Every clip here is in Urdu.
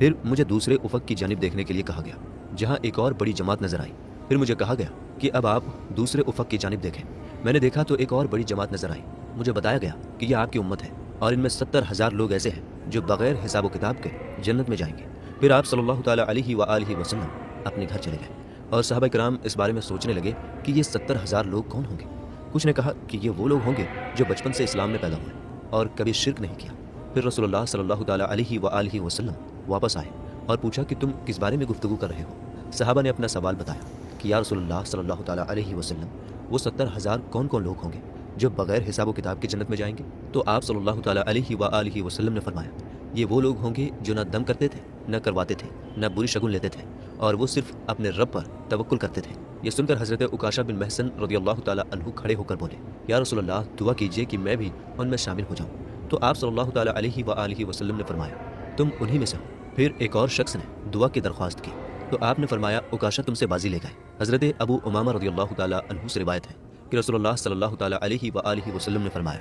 پھر مجھے دوسرے افق کی جانب دیکھنے کے لیے کہا گیا جہاں ایک اور بڑی جماعت نظر آئی۔ پھر مجھے کہا گیا کہ اب آپ دوسرے افق کی جانب دیکھیں۔ میں نے دیکھا تو ایک اور بڑی جماعت نظر آئی۔ مجھے بتایا گیا کہ یہ آپ کی امت ہے اور ان میں 70,000 لوگ ایسے ہیں جو بغیر حساب و کتاب کے جنت میں جائیں گے۔ پھر آپ صلی اللہ تعالیٰ علیہ وآلہ وسلم اپنے گھر چلے گئے اور صحابہ کرام اس بارے میں سوچنے لگے کہ یہ 70,000 لوگ کون ہوں گے۔ کچھ نے کہا کہ یہ وہ لوگ ہوں گے جو بچپن سے اسلام میں پیدا ہوئے اور کبھی شرک نہیں کیا۔ پھر رسول اللہ صلی اللہ تعالیٰ علیہ وآلہ وسلم واپس آئے اور پوچھا کہ تم کس بارے میں گفتگو کر رہے ہو؟ صحابہ نے اپنا سوال بتایا کہ یا رسول اللہ صلی اللہ تعالیٰ علیہ وسلم وہ 70,000 کون کون لوگ ہوں گے جو بغیر حساب و کتاب کے جنت میں جائیں گے؟ تو آپ صلی اللہ تعالیٰ علیہ وآلہ وسلم نے فرمایا یہ وہ لوگ ہوں گے جو نہ دم کرتے تھے، نہ کرواتے تھے، نہ بری شگن لیتے تھے، اور وہ صرف اپنے رب پر توکل کرتے تھے۔ یہ سن کر حضرت عکاشہ بن محصن رضی اللہ تعالیٰ عنہ کھڑے ہو کر بولے یا رسول اللہ دعا کیجیے کہ میں بھی ان میں شامل ہو جاؤں۔ تو آپ صلی اللہ تعالیٰ علیہ وآلہ وسلم نے فرمایا تم انہی میں سے ہو۔ پھر ایک اور شخص نے دعا کی درخواست کی تو آپ نے فرمایا عکاشہ تم سے بازی لے گئے۔ حضرت ابو امامہ رضی اللہ تعالیٰ عنہ سے روایت ہے کہ رسول اللہ صلی اللہ تعالیٰ علیہ وآلہ وسلم نے فرمایا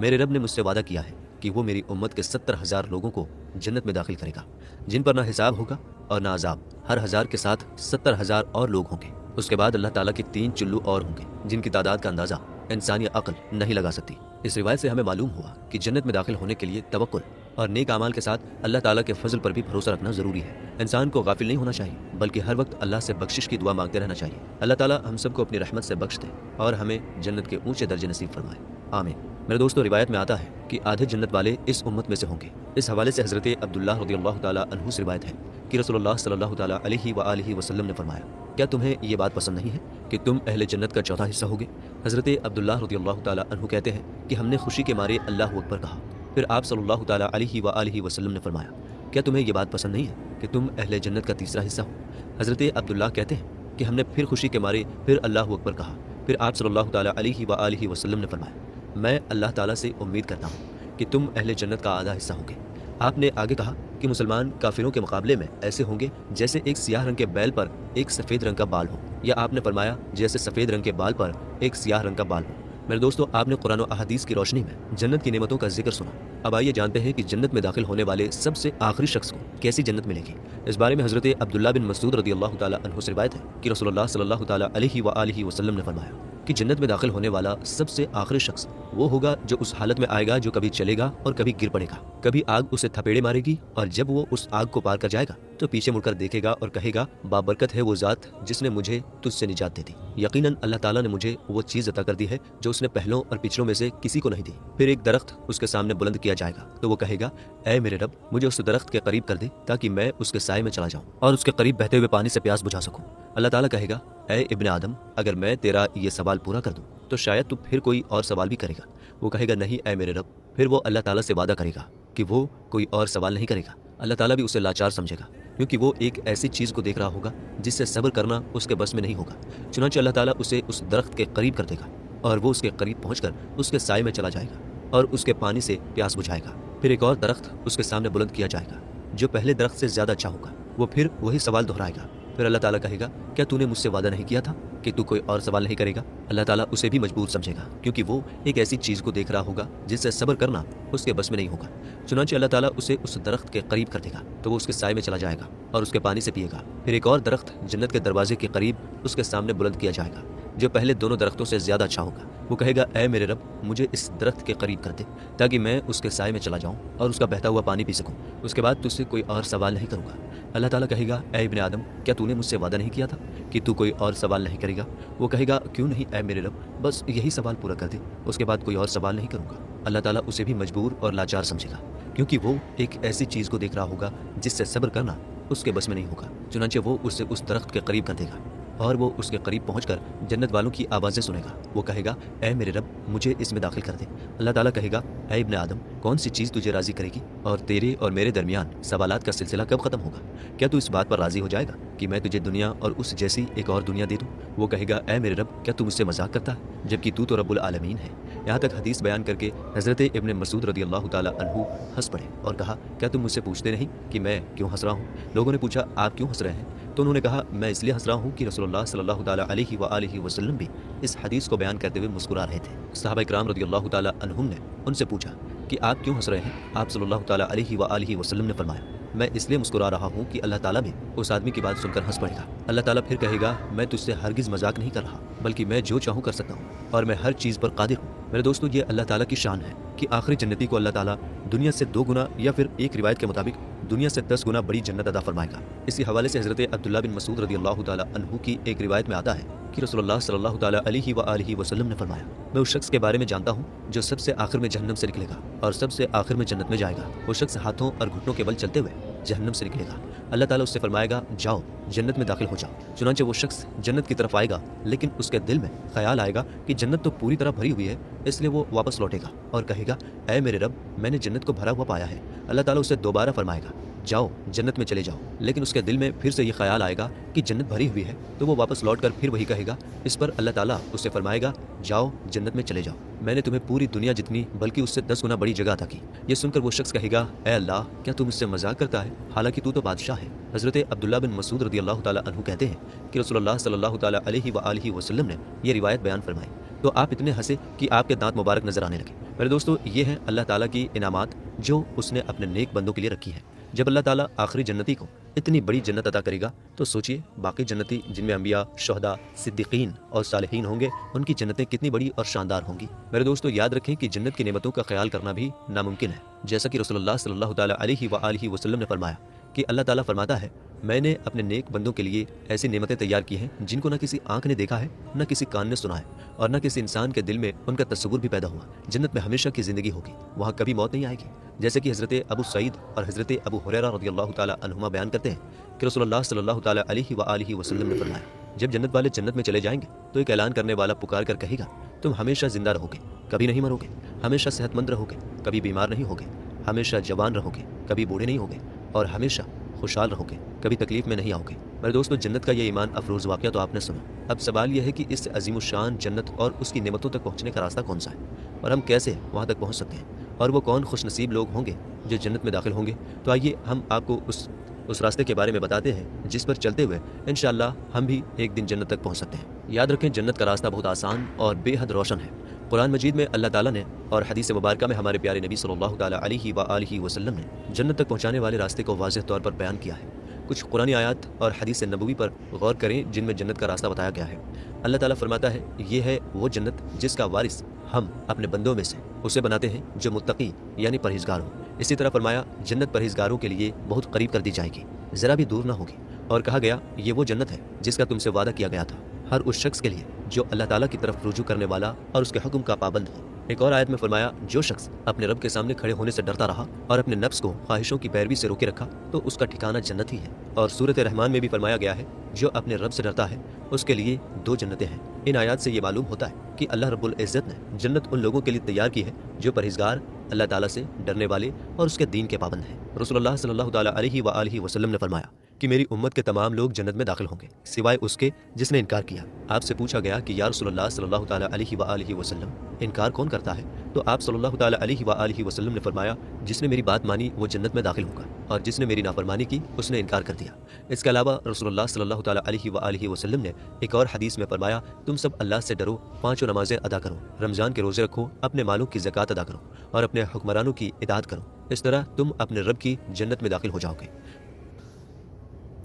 میرے رب نے مجھ سے وعدہ کیا ہے کہ وہ میری امت کے 70,000 لوگوں کو جنت میں داخل کرے گا جن پر نہ حساب ہوگا اور نہ عذاب۔ ہر 1000 کے ساتھ 70,000 اور لوگ ہوں گے۔ اس کے بعد اللہ تعالیٰ کے 3 چلو اور ہوں گے جن کی تعداد کا اندازہ انسانی عقل نہیں لگا سکتی۔ اس روایت سے ہمیں معلوم ہوا کہ جنت میں داخل ہونے کے لیے توکل اور نیک اعمال کے ساتھ اللہ تعالیٰ کے فضل پر بھی بھروسہ رکھنا ضروری ہے۔ انسان کو غافل نہیں ہونا چاہیے بلکہ ہر وقت اللہ سے بخشش کی دعا مانگتے رہنا چاہیے۔ اللہ تعالیٰ ہم سب کو اپنی رحمت سے بخش دے اور ہمیں جنت کے اونچے درجے نصیب فرمائے، آمین۔ میرے دوستو روایت میں آتا ہے کہ آدھے جنت والے اس امت میں سے ہوں گے۔ اس حوالے سے حضرت عبداللہ رضی اللہ تعالیٰ عنہ سے روایت ہے کہ رسول اللہ صلی اللہ تعالیٰ علیہ وآلہ وسلم نے فرمایا کیا تمہیں یہ بات پسند نہیں ہے کہ تم اہل جنت کا چوتھا حصہ ہوگے؟ حضرت عبداللہ رضی اللہ تعالیٰ عنہ کہتے ہیں کہ ہم نے خوشی کے مارے اللہ اکبر کہا۔ پھر آپ صلی اللہ تعالیٰ علیہ وآلہ وسلم نے فرمایا کیا تمہیں یہ بات پسند نہیں ہے کہ تم اہل جنت کا تیسرا حصہ ہو؟ حضرت عبداللہ کہتے ہیں کہ ہم نے پھر خوشی کے مارے پھر اللہ اکبر کہا۔ پھر آپ صلی اللہ تعالیٰ علیہ وآلہ وسلم نے فرمایا میں اللہ تعالیٰ سے امید کرتا ہوں کہ تم اہل جنت کا آدھا حصہ ہوں گے۔ آپ نے آگے کہا کہ مسلمان کافروں کے مقابلے میں ایسے ہوں گے جیسے ایک سیاہ رنگ کے بیل پر ایک سفید رنگ کا بال ہو، یا آپ نے فرمایا جیسے سفید رنگ کے بال پر ایک سیاہ رنگ کا بال ہو۔ میرے دوستو آپ نے قرآن و احادیث کی روشنی میں جنت کی نعمتوں کا ذکر سنا۔ اب آئیے جانتے ہیں کہ جنت میں داخل ہونے والے سب سے آخری شخص کو کیسی جنت ملے گی۔ اس بارے میں حضرت عبداللہ بن مسعود رضی اللہ تعالیٰ عنہ سے روایت ہے کہ رسول اللہ صلی اللہ تعالیٰ علیہ وآلہ وسلم نے فرمایا کہ جنت میں داخل ہونے والا سب سے آخری شخص وہ ہوگا جو اس حالت میں آئے گا جو کبھی چلے گا اور کبھی گر پڑے گا۔ کبھی آگ اسے تھپیڑے مارے گی اور جب وہ اس آگ کو پار کر جائے گا تو پیچھے مڑ کر دیکھے گا اور کہے گا بابرکت ہے وہ ذات جس نے مجھے تجھ سے نجات دے دی۔ یقیناً اللہ تعالیٰ نے مجھے وہ چیز عطا کر دی ہے جو اس نے پہلوں اور پچھلوں میں سے کسی کو نہیں دی۔ پھر ایک درخت اس کے سامنے بلند کیا جائے گا تو وہ کہے گا اے میرے رب مجھے اس درخت کے قریب کر دے تاکہ میں اس کے سائے میں چلا جاؤں اور اس کے قریب بہتے ہوئے پانی سے پیاس بجھا سکوں۔ اللہ تعالیٰ کہے گا اے ابن آدم اگر میں تیرا یہ سوال پورا کر دوں تو شاید تو پھر کوئی اور سوال بھی کرے گا۔ وہ کہے گا نہیں اے میرے رب۔ پھر وہ اللہ تعالیٰ سے وعدہ کرے گا کہ وہ کوئی اور سوال نہیں کرے گا۔ اللہ تعالیٰ بھی اسے لاچار سمجھے گا کیونکہ وہ ایک ایسی چیز کو دیکھ رہا ہوگا جس سے صبر کرنا اس کے بس میں نہیں ہوگا۔ چنانچہ اللہ تعالیٰ اسے اس درخت کے قریب کر دے گا اور وہ اس کے قریب پہنچ کر اس کے سائے میں چلا جائے گا اور اس کے پانی سے پیاس بجھائے گا۔ پھر ایک اور درخت اس کے سامنے بلند کیا جائے گا جو پہلے درخت سے زیادہ اچھا ہوگا۔ وہ پھر وہی سوال دہرائے گا۔ پھر اللہ تعالیٰ کہے گا کیا تو نے مجھ سے وعدہ نہیں کیا تھا کہ تو کوئی اور سوال نہیں کرے گا؟ اللہ تعالیٰ اسے بھی مجبور سمجھے گا کیونکہ وہ ایک ایسی چیز کو دیکھ رہا ہوگا جس سے صبر کرنا اس کے بس میں نہیں ہوگا۔ چنانچہ اللہ تعالیٰ اسے اس درخت کے قریب کر دے گا تو وہ اس کے سائے میں چلا جائے گا اور اس کے پانی سے پیے گا۔ پھر ایک اور درخت جنت کے دروازے کے قریب اس کے سامنے بلند کیا جائے گا جو پہلے دونوں درختوں سے زیادہ اچھا ہوگا۔ وہ کہے گا اے میرے رب مجھے اس درخت کے قریب کر دے تاکہ میں اس کے سائے میں چلا جاؤں اور اس کا بہتا ہوا پانی پی سکوں۔ اس کے بعد تجھ سے کوئی اور سوال نہیں کروں گا۔ اللہ تعالیٰ کہے گا اے ابن آدم کیا تو نے مجھ سے وعدہ نہیں کیا تھا کہ تو کوئی اور سوال نہیں کرے گا؟ وہ کہے گا کیوں نہیں اے میرے رب، بس یہی سوال پورا کر دے، اس کے بعد کوئی اور سوال نہیں کروں گا۔ اللہ تعالیٰ اسے بھی مجبور اور لاچار سمجھے گا کیونکہ وہ ایک ایسی چیز کو دیکھ رہا ہوگا جس سے صبر کرنا اس کے بس میں نہیں ہوگا۔ چنانچہ وہ اسے اس درخت کے قریب کر دے گا اور وہ اس کے قریب پہنچ کر جنت والوں کی آوازیں سنے گا۔ وہ کہے گا اے میرے رب مجھے اس میں داخل کر دے۔ اللہ تعالیٰ کہے گا اے ابن آدم کون سی چیز تجھے راضی کرے گی اور تیرے اور میرے درمیان سوالات کا سلسلہ کب ختم ہوگا؟ کیا تو اس بات پر راضی ہو جائے گا کہ میں تجھے دنیا اور اس جیسی ایک اور دنیا دے دوں؟ وہ کہے گا اے میرے رب کیا تو مجھ سے مذاق کرتا ہے جبکہ تو رب العالمین ہے۔ یہاں تک حدیث بیان کر کے حضرت ابن مسعود رضی اللہ تعالیٰ عنہ ہنس پڑے اور کہا کیا تم مجھ سے پوچھتے نہیں کہ میں کیوں ہنس رہا ہوں؟ لوگوں نے پوچھا آپ کیوں ہنس رہے ہیں؟ تو انہوں نے کہا میں اس لیے ہنس رہا ہوں کہ رسول اللہ صلی اللہ تعالیٰ علیہ وآلہ وسلم بھی اس حدیث کو بیان کرتے ہوئے مسکرا رہے تھے۔ صحابہ کرام رضی اللہ تعالیٰ عنہم نے ان سے پوچھا کہ آپ کیوں ہنس رہے ہیں؟ آپ صلی اللہ تعالیٰ علیہ وآلہ وسلم نے فرمایا میں اس لیے مسکرا رہا ہوں کہ اللہ تعالیٰ بھی اس آدمی کی بات سن کر ہنس پڑے گا۔ اللہ تعالیٰ پھر کہے گا میں تجھ سے ہرگز مذاق نہیں کر رہا، بلکہ میں جو چاہوں کر سکتا ہوں اور میں ہر چیز پر قادر ہوں۔ میرے دوستو، یہ اللہ تعالیٰ کی شان ہے کہ آخری جنتی کو اللہ تعالیٰ دنیا سے 2 گنا یا پھر ایک روایت کے مطابق دنیا سے 10 گنا بڑی جنت عطا فرمائے گا۔ اسی حوالے سے حضرت عبداللہ بن مسعود رضی اللہ تعالیٰ عنہ کی ایک روایت میں آتا ہے کہ رسول اللہ صلی اللہ تعالیٰ علیہ وآلہ وسلم نے فرمایا، میں اس شخص کے بارے میں جانتا ہوں جو سب سے آخر میں جہنم سے نکلے گا اور سب سے آخر میں جنت میں جائے گا۔ وہ شخص ہاتھوں اور گھٹنوں کے بل چلتے ہوئے جہنم سے نکلے گا۔ اللہ تعالیٰ اس سے فرمائے گا جاؤ جنت میں داخل ہو جاؤ۔ چنانچہ وہ شخص جنت کی طرف آئے گا، لیکن اس کے دل میں خیال آئے گا کہ جنت تو پوری طرح بھری ہوئی ہے، اس لیے وہ واپس لوٹے گا اور کہے گا اے میرے رب، میں نے جنت کو بھرا ہوا پایا ہے۔ اللہ تعالیٰ اسے دوبارہ فرمائے گا جاؤ جنت میں چلے جاؤ، لیکن اس کے دل میں پھر سے یہ خیال آئے گا کہ جنت بھری ہوئی ہے، تو وہ واپس لوٹ کر پھر وہی کہے گا۔ اس پر اللہ تعالیٰ اس سے فرمائے گا جاؤ جنت میں چلے جاؤ، میں نے تمہیں پوری دنیا جتنی بلکہ اس سے 10 گنا بڑی جگہ عطا کی۔ یہ سن کر وہ شخص کہے گا اے اللہ، کیا تم اس سے مذاق کرتا ہے؟ حالانکہ تو بادشاہ ہے۔ حضرت عبداللہ بن مسعود رضی اللہ تعالیٰ عنہ کہتے ہیں کہ رسول اللہ صلی اللہ تعالیٰ علیہ وآلہ وسلم نے یہ روایت بیان فرمائی تو آپ اتنے ہنسے کہ آپ کے دانت مبارک نظر آنے لگے۔ میرے دوستو، یہ ہیں اللہ تعالیٰ کی انعامات جو اس نے اپنے نیک بندوں کے لیے رکھی ہے۔ جب اللہ تعالیٰ آخری جنتی کو اتنی بڑی جنت عطا کرے گا تو سوچئے باقی جنتی جن میں انبیاء، شہداء، صدیقین اور صالحین ہوں گے، ان کی جنتیں کتنی بڑی اور شاندار ہوں گی۔ میرے دوستو، یاد رکھیں کہ جنت کی نعمتوں کا خیال کرنا بھی ناممکن ہے، جیسا کہ رسول اللہ صلی اللہ تعالیٰ علیہ وآلہ وسلم نے فرمایا کہ اللہ تعالیٰ فرماتا ہے میں نے اپنے نیک بندوں کے لیے ایسی نعمتیں تیار کی ہیں جن کو نہ کسی آنکھ نے دیکھا ہے، نہ کسی کان نے سنا ہے، اور نہ کسی انسان کے دل میں ان کا تصور بھی پیدا ہوا۔ جنت میں ہمیشہ کی زندگی ہوگی، وہاں کبھی موت نہیں آئے گی، جیسے کہ حضرت ابو سعید اور حضرت ابو ہریرہ رضی اللہ تعالیٰ عنہما بیان کرتے ہیں کہ رسول اللہ صلی اللہ تعالیٰ علیہ وآلہ وسلم نے فرمایا جب جنت والے جنت میں چلے جائیں گے تو ایک اعلان کرنے والا پکار کر کہے گا تم ہمیشہ زندہ رہو گے، کبھی نہیں مرو گے، ہمیشہ صحت مند رہو گے، کبھی بیمار نہیں ہوگے، ہمیشہ جوان رہو گے، کبھی بوڑھے نہیں ہوگے، اور ہمیشہ خوشحال رہو گے، کبھی تکلیف میں نہیں آؤ گے۔ میرے دوستو، جنت کا یہ ایمان افروز واقعہ تو آپ نے سنا۔ اب سوال یہ ہے کہ اس عظیم الشان جنت اور اس کی نعمتوں تک پہنچنے کا راستہ کون سا ہے، اور ہم کیسے وہاں تک پہنچ سکتے ہیں، اور وہ کون خوش نصیب لوگ ہوں گے جو جنت میں داخل ہوں گے۔ تو آئیے ہم آپ کو اس راستے کے بارے میں بتاتے ہیں جس پر چلتے ہوئے انشاءاللہ ہم بھی ایک دن جنت تک پہنچ سکتے ہیں۔ یاد رکھیں جنت کا راستہ بہت آسان اور بے حد روشن ہے۔ قرآن مجید میں اللہ تعالیٰ نے اور حدیث مبارکہ میں ہمارے پیارے نبی صلی اللہ تعالیٰ علیہ وآلہ وسلم نے جنت تک پہنچانے والے راستے کو واضح طور پر بیان کیا ہے۔ کچھ قرآنی آیات اور حدیث نبوی پر غور کریں جن میں جنت کا راستہ بتایا گیا ہے۔ اللہ تعالیٰ فرماتا ہے یہ ہے وہ جنت جس کا وارث ہم اپنے بندوں میں سے اسے بناتے ہیں جو متقی یعنی پرہیزگار ہوں۔ اسی طرح فرمایا جنت پرہیزگاروں کے لیے بہت قریب کر دی جائے گی، ذرا بھی دور نہ ہوگی، اور کہا گیا یہ وہ جنت ہے جس کا تم سے وعدہ کیا گیا تھا ہر اس شخص کے لیے جو اللہ تعالیٰ کی طرف رجوع کرنے والا اور اس کے حکم کا پابند ہو۔ ایک اور آیت میں فرمایا جو شخص اپنے رب کے سامنے کھڑے ہونے سے ڈرتا رہا اور اپنے نفس کو خواہشوں کی پیروی سے روکے رکھا تو اس کا ٹھکانہ جنت ہی ہے۔ اور سورۃ رحمان میں بھی فرمایا گیا ہے جو اپنے رب سے ڈرتا ہے اس کے لیے 2 جنتیں ہیں۔ ان آیات سے یہ معلوم ہوتا ہے کہ اللہ رب العزت نے جنت ان لوگوں کے لیے تیار کی ہے جو پرہیزگار، اللہ تعالیٰ سے ڈرنے والے اور اس کے دین کے پابند ہیں۔ رسول اللہ صلی اللہ تعالیٰ علیہ وآلہ وسلم نے فرمایا کہ میری امت کے تمام لوگ جنت میں داخل ہوں گے سوائے اس کے جس نے انکار کیا۔ آپ سے پوچھا گیا کہ یا رسول اللہ صلی اللہ تعالیٰ علیہ وآلہ وسلم انکار کون کرتا ہے؟ تو آپ صلی اللہ تعالیٰ علیہ وآلہ وسلم نے فرمایا جس نے میری بات مانی وہ جنت میں داخل ہوگا، اور جس نے میری نافرمانی کی اس نے انکار کر دیا۔ اس کے علاوہ رسول اللہ صلی اللہ تعالیٰ علیہ وآلہ وسلم نے ایک اور حدیث میں فرمایا تم سب اللہ سے ڈرو، 5 نمازیں ادا کرو، رمضان کے روزے رکھو، اپنے مالوں کی زکوٰۃ ادا کرو، اور اپنے حکمرانوں کی اطاعت کرو، اس طرح تم اپنے رب کی جنت میں داخل ہو جاؤ گے۔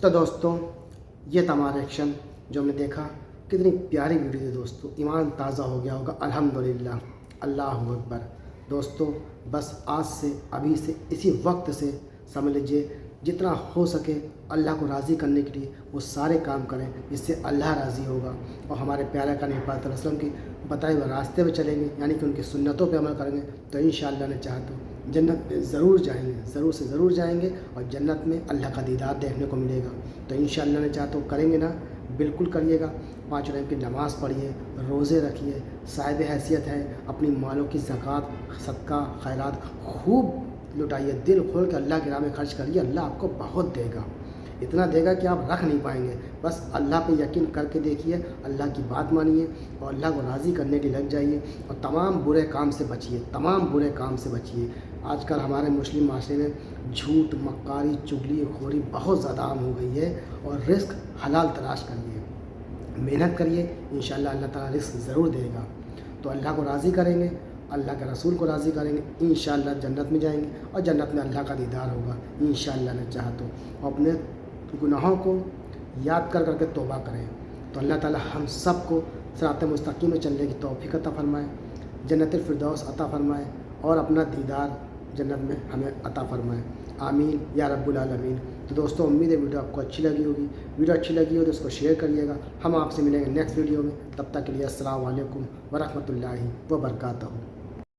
تو دوستوں، یہ تھا ہمارا ایکشن جو ہم نے دیکھا، کتنی پیاری ویڈیو تھی دوستوں، ایمان تازہ ہو گیا ہوگا الحمدللہ، اللہ اکبر۔ دوستوں بس آج سے ابھی سے اسی وقت سے سمجھ لیجیے جتنا ہو سکے اللہ کو راضی کرنے کے لیے وہ سارے کام کریں جس سے اللہ راضی ہوگا، اور ہمارے پیارے کا نبی پاک صلی اللہ علیہ وسلم کی بتائے ہوئے راستے پہ چلیں گے، یعنی کہ ان کی سنتوں پہ عمل کریں گے تو انشاءاللہ نے چاہا تو جنت میں ضرور جائیں گے، ضرور سے ضرور جائیں گے، اور جنت میں اللہ کا دیدار دیکھنے کو ملے گا۔ تو انشاءاللہ نے چاہا تو کریں گے نا، بالکل کریے گا۔ 5 ٹائم کی نماز پڑھیے، روزے رکھیے، صاحب حیثیت ہے اپنی مالوں کی زکوٰۃ، صدقہ، خیرات خوب لٹائیے، دل کھول کے اللہ کی راہ میں خرچ کریے، اللہ آپ کو بہت دے گا، اتنا دے گا کہ آپ رکھ نہیں پائیں گے۔ بس اللہ پہ یقین کر کے دیکھیے، اللہ کی بات مانیے اور اللہ کو راضی کرنے کے لگ جائیے، اور تمام برے کام سے بچیے، تمام برے کام سے بچیے۔ آج کل ہمارے مسلم معاشرے میں جھوٹ، مکاری، چغلی خوری بہت زیادہ عام ہو گئی ہے، اور رزق حلال تلاش کریے، محنت کریے، انشاءاللہ اللہ تعالیٰ رزق ضرور دے گا۔ تو اللہ کو راضی کریں گے، اللہ کے رسول کو راضی کریں گے انشاءاللہ جنت میں جائیں گے اور جنت میں اللہ کا دیدار ہوگا انشاءاللہ نے چاہا تو اپنے گناہوں کو یاد کر کر کے توبہ کریں تو اللہ تعالی ہم سب کو صراط مستقیم میں چلنے کی توفیق عطا فرمائے، جنت الفردوس عطا فرمائے اور اپنا دیدار جنت میں ہمیں عطا فرمائے، آمین یا رب العالمین۔ تو دوستوں امید ہے ویڈیو آپ کو اچھی لگی ہوگی، ویڈیو اچھی لگی ہو تو اس کو شیئر کریے گا۔ ہم آپ سے ملیں گے نیکسٹ ویڈیو میں، تب تک کے لیے السلام علیکم ورحمۃ اللہ وبرکاتہ۔